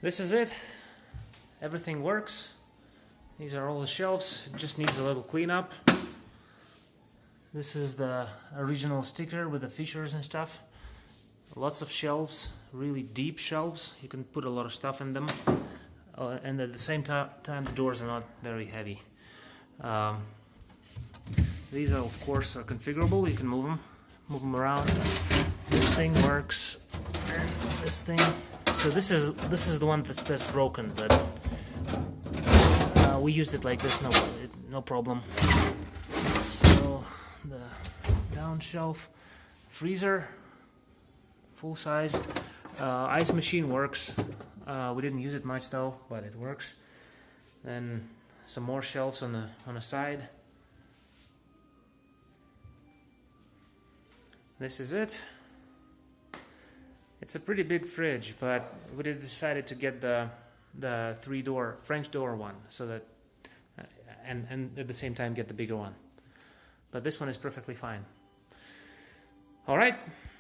This is it. Everything works. These are all the shelves. It just needs a little cleanup. This is the original sticker with the features and stuff. Lots of shelves, really deep shelves. You can put a lot of stuff in them. And at the same time the doors are not very heavy. These are, of course, are configurable. You can move them around. This thing works, and this thing. So this is the one that's broken, but we used it like this, no problem. So the down shelf, freezer, full size. Ice machine works. We didn't use it much though, but it works. Then some more shelves on the side. This is it. It's a pretty big fridge, but we decided to get the 3-door French door one, so that and at the same time get the bigger one. But this one is perfectly fine. All right,